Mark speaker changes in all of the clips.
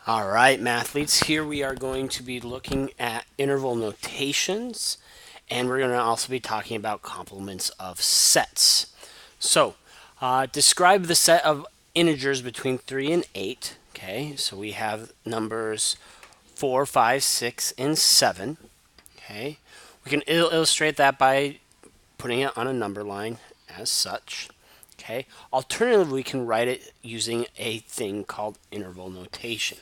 Speaker 1: All right, mathletes, here we are going to be looking at interval notations, and we're going to also be talking about complements of sets. So, describe the set of integers between 3 and 8. Okay, so we have numbers 4, 5, 6, and 7. Okay, we can illustrate that by putting it on a number line as such. Okay. Alternatively, we can write it using a thing called interval notation.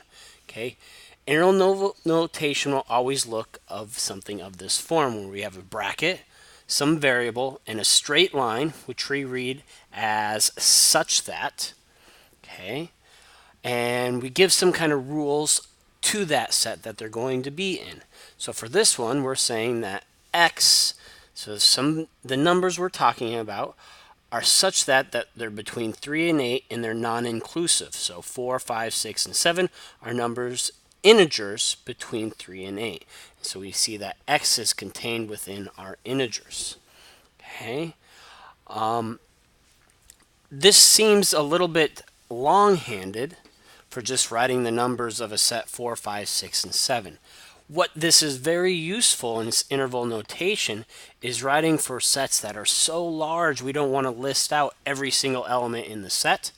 Speaker 1: Okay. Interval notation will always look of something of this form where we have a bracket, some variable, and a straight line, which we read as such that. Okay. And we give some kind of rules to that set that they're going to be in. So for this one, we're saying that x, so the numbers we're talking about are such that they're between 3 and 8 and they're non-inclusive. So 4, 5, 6, and 7 are numbers, integers between 3 and 8. So we see that x is contained within our integers. Okay. This seems a little bit long-handed for just writing the numbers of a set 4, 5, 6, and 7. What this is very useful in interval notation is writing for sets that are so large we don't want to list out every single element in the set,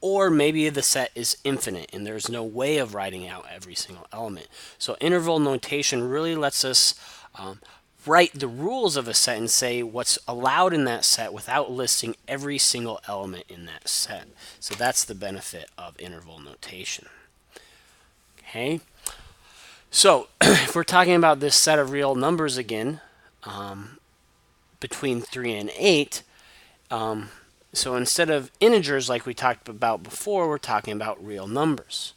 Speaker 1: or maybe the set is infinite and there's no way of writing out every single element. So interval notation really lets us write the rules of a set and say what's allowed in that set without listing every single element in that set. So that's the benefit of interval notation. Okay, so if we're talking about this set of real numbers again, between 3 and 8, so instead of integers like we talked about before, we're talking about real numbers.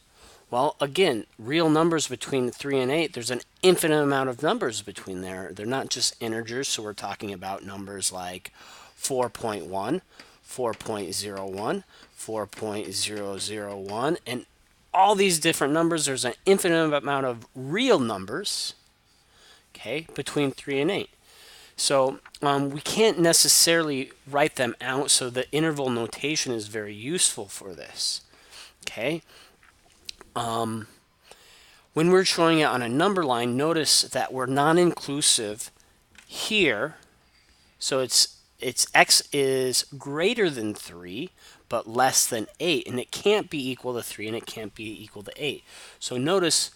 Speaker 1: Well, again, real numbers between 3 and 8, there's an infinite amount of numbers between there. They're not just integers, so we're talking about numbers like 4.1, 4.01, 4.001, and all these different numbers. There's an infinite amount of real numbers, okay, between 3 and 8. So we can't necessarily write them out, so the interval notation is very useful for this. Okay. When we're showing it on a number line, notice that we're non-inclusive here. So it's x is greater than 3, but less than 8. And it can't be equal to 3, and it can't be equal to 8. So notice,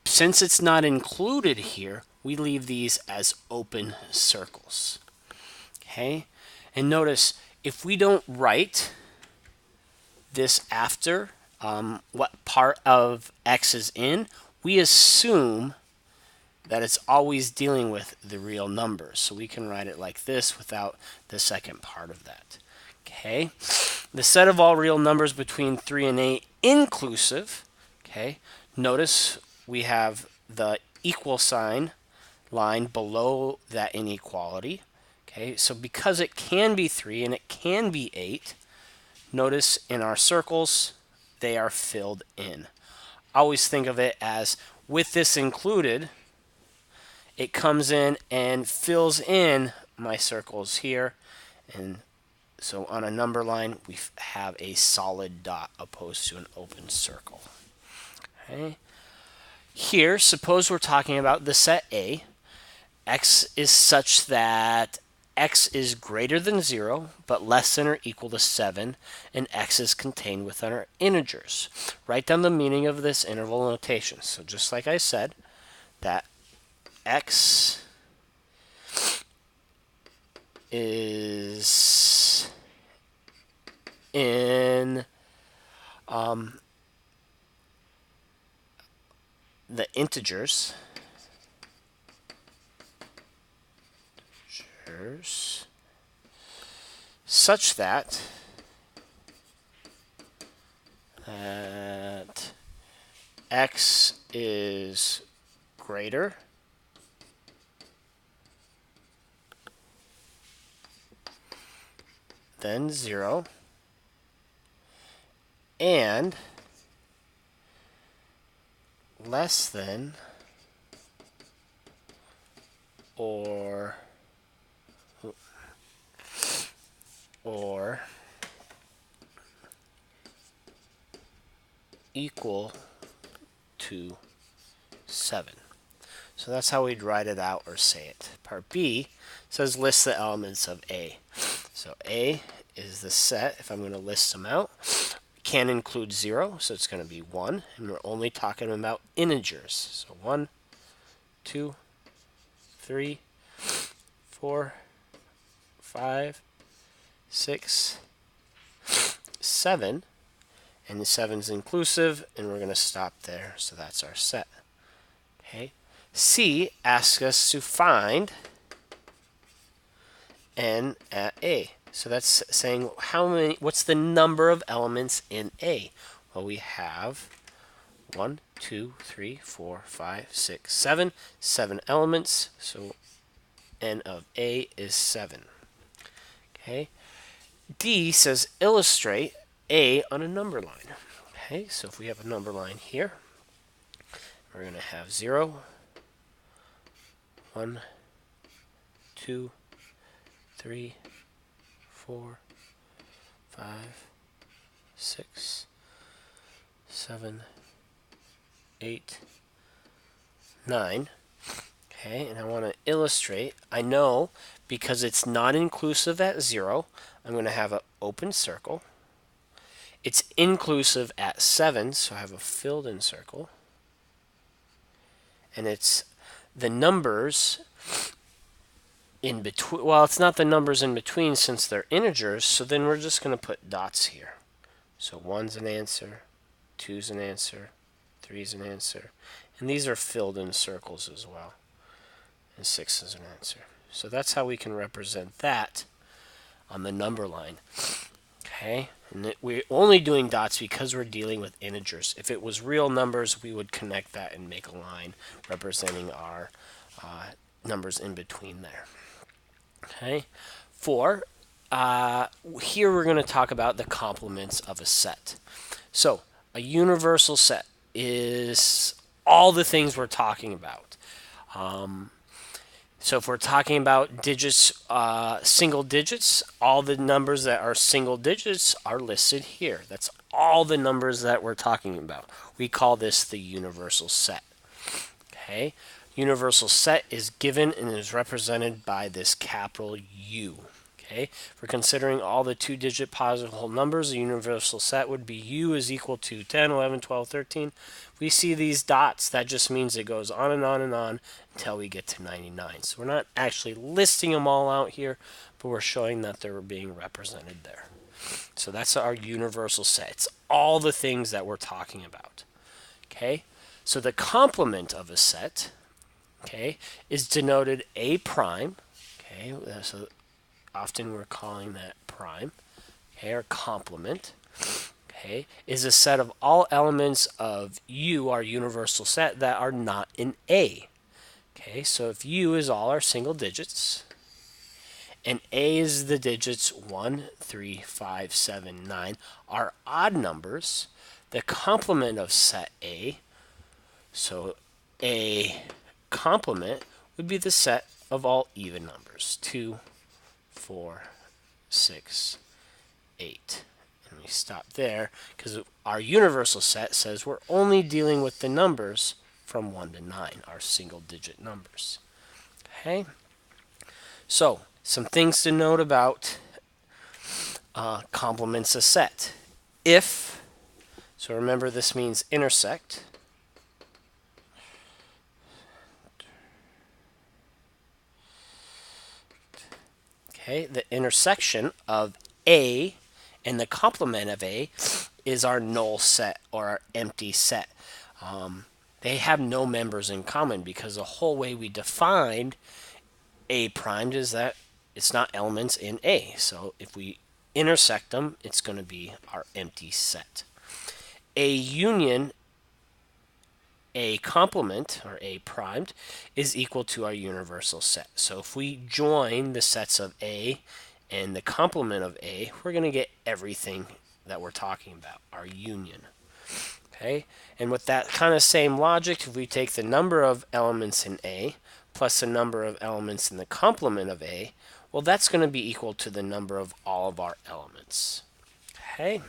Speaker 1: since it's not included here, we leave these as open circles. Okay? And notice, if we don't write this after what part of x is in, we assume that it's always dealing with the real numbers. So we can write it like this without the second part of that. Okay, the set of all real numbers between 3 and 8 inclusive. Okay, notice we have the equal sign line below that inequality. Okay, so because it can be 3 and it can be 8, notice in our circles they are filled in. Always think of it as with this included, it comes in and fills in my circles here. And so on a number line, we have a solid dot opposed to an open circle. Okay. Here, suppose we're talking about the set A. X is such that x is greater than 0, but less than or equal to 7, and x is contained within our integers. Write down the meaning of this interval notation. So just like I said, that x is in the integers such that x is greater than 0 and less than or equal to 7. So that's how we'd write it out or say it. Part B says list the elements of A. So A is the set. If I'm going to list them out, can include 0, so it's going to be 1. And we're only talking about integers. So 1, 2, 3, 4, 5, 6, 7. And the 7's inclusive, and we're going to stop there. So that's our set. Okay. C asks us to find n at A. So that's saying what's the number of elements in A? Well, we have 1, 2, 3, 4, 5, 6, 7. 7 elements, so n of A is 7. Okay. D says illustrate A on a number line. Okay, so if we have a number line here, we're going to have 0, 1, 2, 3, 4, 5, 6, 7, 8, 9. Okay, and I want to illustrate. I know because it's not inclusive at 0, I'm going to have an open circle. It's inclusive at 7, so I have a filled in circle. And it's the numbers in between. Well, it's not the numbers in between since they're integers, so then we're just going to put dots here. So 1's an answer, 2's an answer, 3's an answer. And these are filled in circles as well. And 6 is an answer. So that's how we can represent that on the number line. Okay, and we're only doing dots because we're dealing with integers. If it was real numbers, we would connect that and make a line representing our numbers in between there. Okay, 4. Here we're going to talk about the complements of a set. So a universal set is all the things we're talking about. So if we're talking about digits, single digits, all the numbers that are single digits are listed here. That's all the numbers that we're talking about. We call this the universal set. Okay, universal set is given and is represented by this capital U. Okay, if we're considering all the 2-digit positive whole numbers, the universal set would be U is equal to 10, 11, 12, 13. We see these dots, that just means it goes on and on and on until we get to 99. So we're not actually listing them all out here, but we're showing that they're being represented there. So that's our universal set. It's all the things that we're talking about. Okay, so the complement of a set, okay, is denoted A prime. Okay, so often we're calling that prime. Okay, or complement. Okay, is a set of all elements of U, our universal set, that are not in A. Okay, so if U is all our single digits, and A is the digits 1, 3, 5, 7, 9, are odd numbers, the complement of set A, so A complement, would be the set of all even numbers, 2, 4, 6, 8. And we stop there because our universal set says we're only dealing with the numbers from 1 to 9, our single digit numbers. Okay, so some things to note about complements a set. If, so remember this means intersect. Okay, the intersection of A and the complement of A is our null set or our empty set. They have no members in common because the whole way we defined A primed is that it's not elements in A. So if we intersect them, it's going to be our empty set. A union, A complement, or A primed, is equal to our universal set. So if we join the sets of A and the complement of A, we're going to get everything that we're talking about, our union. Okay, and with that kind of same logic, if we take the number of elements in A plus the number of elements in the complement of A, well, that's going to be equal to the number of all of our elements. Okay,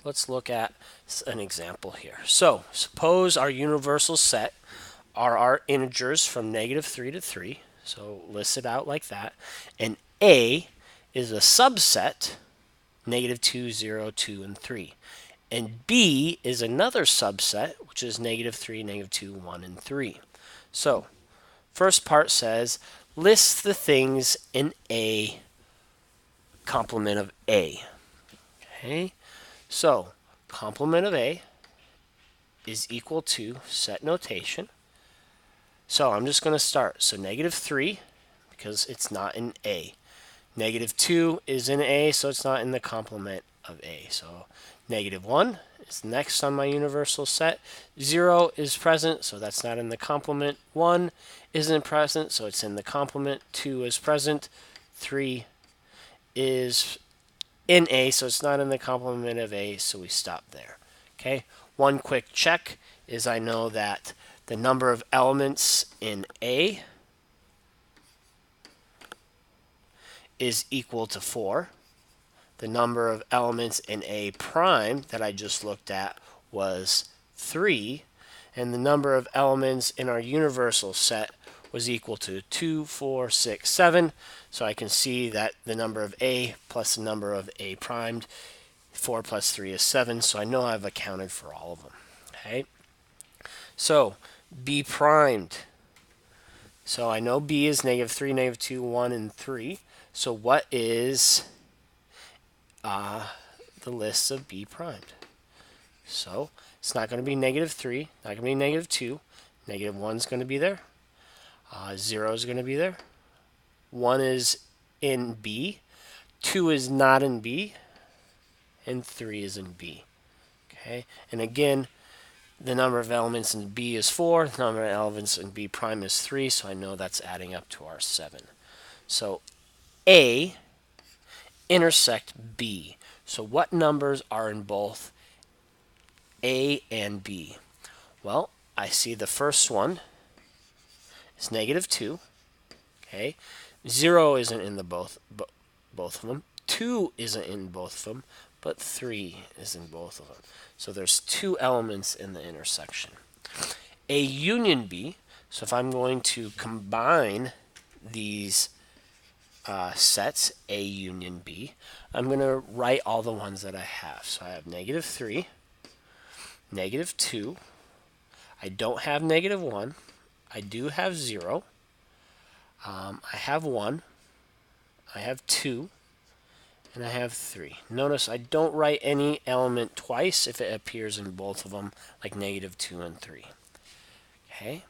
Speaker 1: let's look at an example here. So suppose our universal set are our integers from -3 to 3. So list it out like that. And A is a subset, -2, 0, 2, and 3. And B is another subset, which is -3, -2, 1, and 3. So first part says, list the things in A complement of A. Okay, so complement of A is equal to set notation. So I'm just going to start. So -3, because it's not in A. -2 is in A, so it's not in the complement of A. So -1 is next on my universal set. 0 is present, so that's not in the complement. 1 isn't present, so it's in the complement. 2 is present. 3 is in A, so it's not in the complement of A, so we stop there. Okay, one quick check is I know that the number of elements in A is equal to 4. The number of elements in A prime that I just looked at was 3. And the number of elements in our universal set was equal to 2, 4, 6, 7. So I can see that the number of A plus the number of A primed, 4 plus 3 is 7. So I know I've accounted for all of them. Okay. So B primed. So I know B is -3, -2, 1, and 3. So what is the list of B primed? So it's not going to be -3, not going to be -2. -1 is going to be there. 0 is going to be there. 1 is in B. 2 is not in B. And 3 is in B. Okay. And again, the number of elements in B is 4. The number of elements in B prime is 3. So I know that's adding up to our 7. So A intersect B. So what numbers are in both A and B? Well, I see the first one is -2. Okay, 0 isn't in the both of them. 2 isn't in both of them, but 3 is in both of them. So there's 2 elements in the intersection. A union B. So if I'm going to combine these sets, A union B, I'm going to write all the ones that I have. So I have -3, -2. I don't have -1. I do have 0. I have 1. I have 2. And I have 3. Notice I don't write any element twice if it appears in both of them, like -2 and 3. Okay.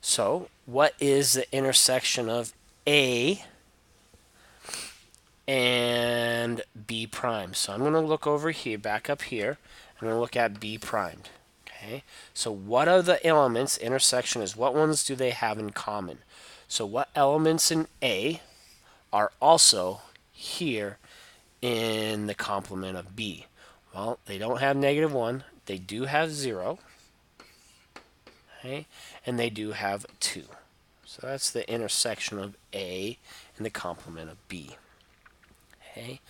Speaker 1: So what is the intersection of A and B prime? So I'm going to look over here, back up here. I'm going to look at B primed. Okay. So what are the elements? Intersection is what ones do they have in common? So what elements in A are also here in the complement of B? Well, they don't have -1. They do have 0. Okay. And they do have 2. So that's the intersection of A and the complement of B. Okay.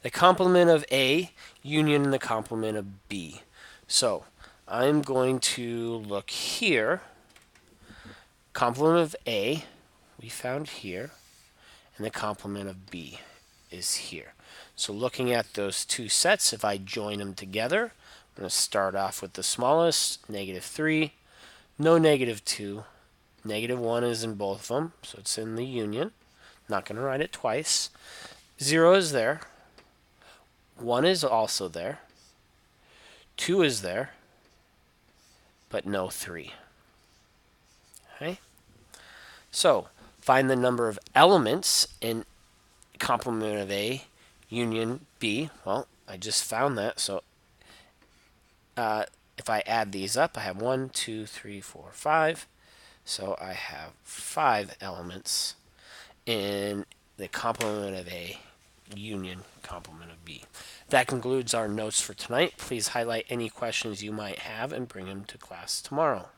Speaker 1: The complement of A union the complement of B. So I'm going to look here. Complement of A we found here, and the complement of B is here. So looking at those two sets, if I join them together, I'm going to start off with the smallest, -3, no -2, -1 is in both of them, so it's in the union. Not going to write it twice. 0 is there. 1 is also there. 2 is there, but no 3. Okay? So find the number of elements in complement of A union B. Well, I just found that, so if I add these up, I have 1, 2, 3, 4, 5. So I have 5 elements in the complement of A union complement of B. That concludes our notes for tonight. Please highlight any questions you might have and bring them to class tomorrow.